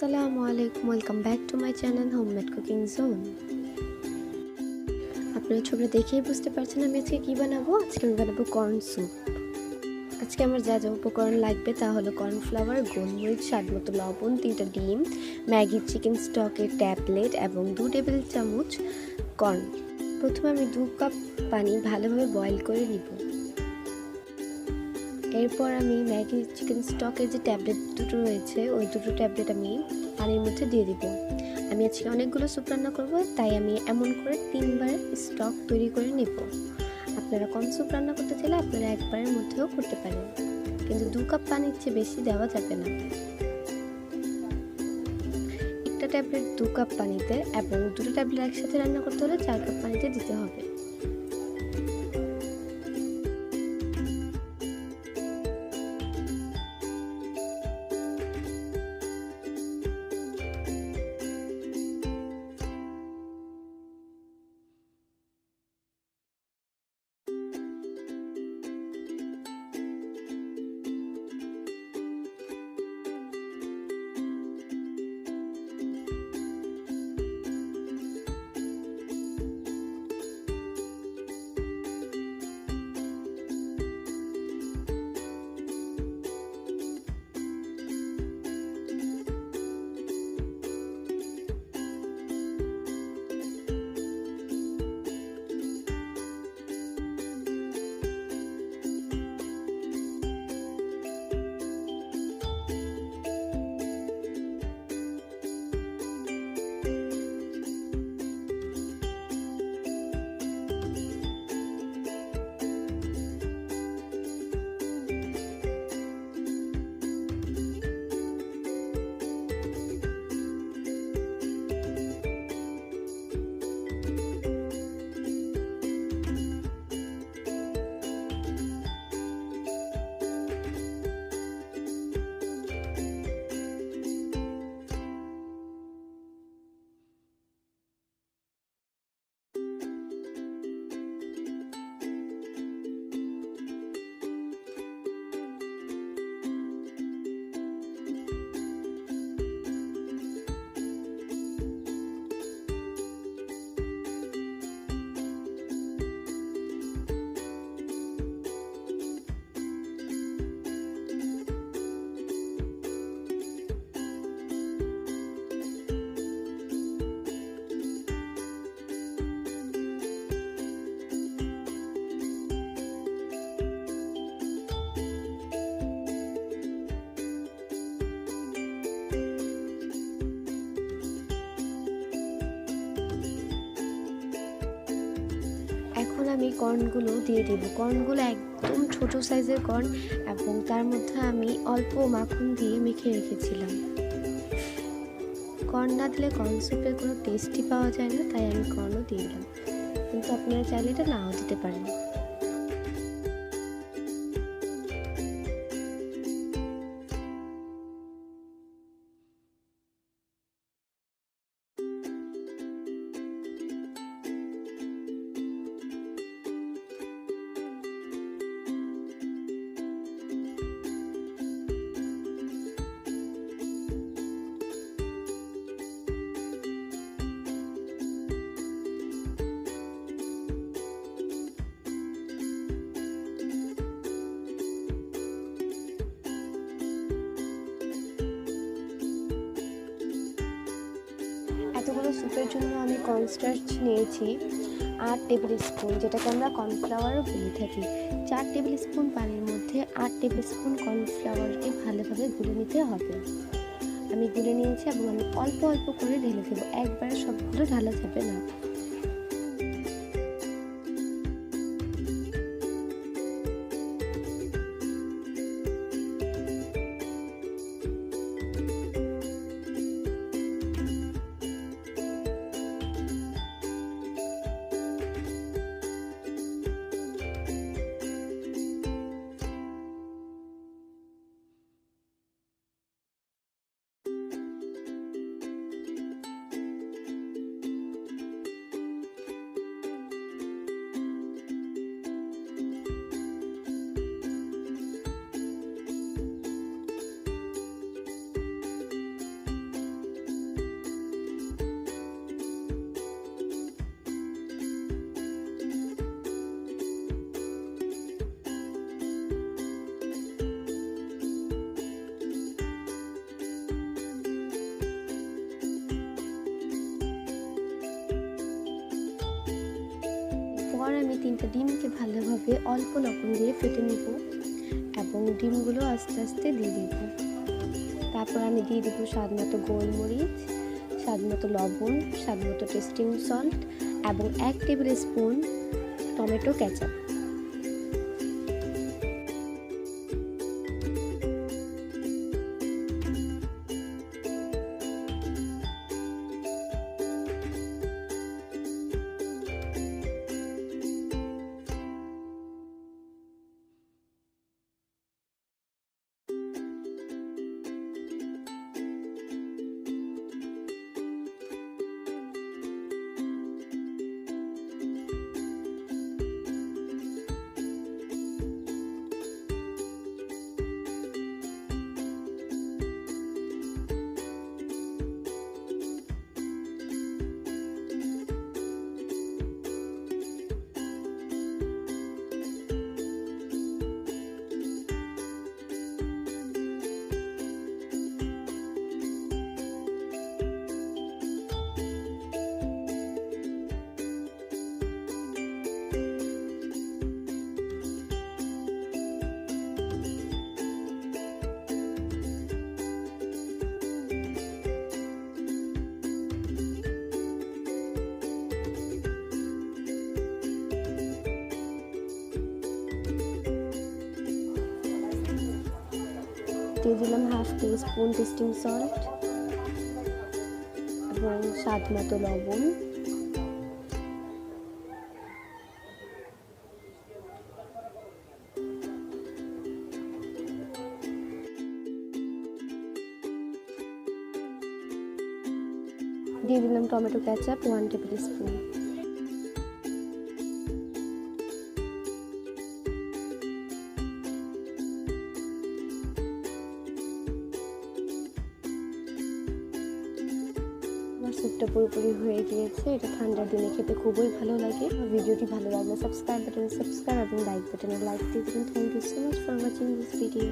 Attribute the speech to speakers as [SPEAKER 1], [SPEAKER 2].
[SPEAKER 1] আসসালামু আলাইকুম, welcome back to my channel homemade cooking zone. আপনারা ছবিটা দেখেই বুঝতে পারছেন আমি আজকে কী বানাবো। আজকে আমি বানাবো কর্ন স্যুপ। আজকে আমার যা যা উপকরণ লাগবে তা হলো কর্নফ্লাওয়ার, গোলমরিচ, স্বাদমতো লবণ, 3টা ডিম, ম্যাগি চিকেন স্টকের ট্যাবলেট এবং 2 টেবিল চামচ কর্ন। প্রথমে আমি 2 কাপ পানি ভালোভাবে বয়েল করে নিব। এরপর আমি ম্যাগি চিকেন স্টকের যে ট্যাবলেট দুটো রয়েছে ওই দুটো ট্যাবলেট আমি পানির মধ্যে দিয়ে দিব। আমি আজকে অনেকগুলো স্যুপ রান্না করব, তাই আমি এমন করে 3বার স্টক তৈরি করে নিব। আপনারা কম স্যুপ রান্না করতে চাইলে আপনারা একবারের মধ্যেও করতে পারেন, কিন্তু 2 কাপ পানির চেয়ে বেশি দেওয়া যাবে না। একটা ট্যাবলেট 2 কাপ পানিতে এবং দুটো ট্যাবলেট একসাথে রান্না করতে হলে 4 কাপ পানিতে দিতে হবে। এখন আমি কর্নগুলো দিয়ে দেব। কর্নগুলো একদম ছোট সাইজের কর্ন এবং তার মধ্যে আমি অল্প মাখন দিয়ে মেখে রেখেছিলাম। কর্ন না দিলে কর্ন স্যুপের কোনো টেস্টই পাওয়া যায় না, তাই আমি কর্নও দিয়ে দিলাম, কিন্তু আপনারা চাইলে এটা নাও দিতে পারেন। এতগুলো স্যুপের জন্য আমি কর্নস্টার্চ নিয়েছি 8 টেবিল স্পুন, যেটাকে আমরা কর্নফ্লাওয়ারও বলে থাকি। 4 টেবিল স্পুন পানির মধ্যে 8 টেবিল স্পুন কর্নফ্লাওয়ারকে ভালোভাবে গুলে নিতে হবে। আমি গুলে নিয়েছি এবং আমি অল্প অল্প করে ঢেলে দেবো, একবারে সবগুলো ঢালা যাবে না। আমি 3টা ডিমকে ভালোভাবে অল্প লবণ দিয়ে ফেটে নেব এবং ডিমগুলো আস্তে আস্তে দিয়ে দেব। তারপর আমি দিয়ে দেবো স্বাদ মতো গোলমরিচ, স্বাদ মতো লবণ, স্বাদ মতো টেস্টিং সল্ট এবং 1 টেবিল স্পুন টমেটো কেচাপ। দিয়ে দিলাম 1/2 টিস্পুন টেস্টিং সল্ট এবং স্বাদ মতো লবণ। দিয়ে দিলাম টমেটো কেচাপ 1 টেবিল স্পুন। স্যুপটা পুরোপুরি হয়ে গিয়েছে। এটা ঠান্ডার দিনে খেতে খুবই ভালো লাগে। ভিডিওটি ভালো লাগলে সাবস্ক্রাইব বাটনে সাবস্ক্রাইব এবং লাইক বাটনে লাইক দিয়ে দিন। Thank you so much for watching this video.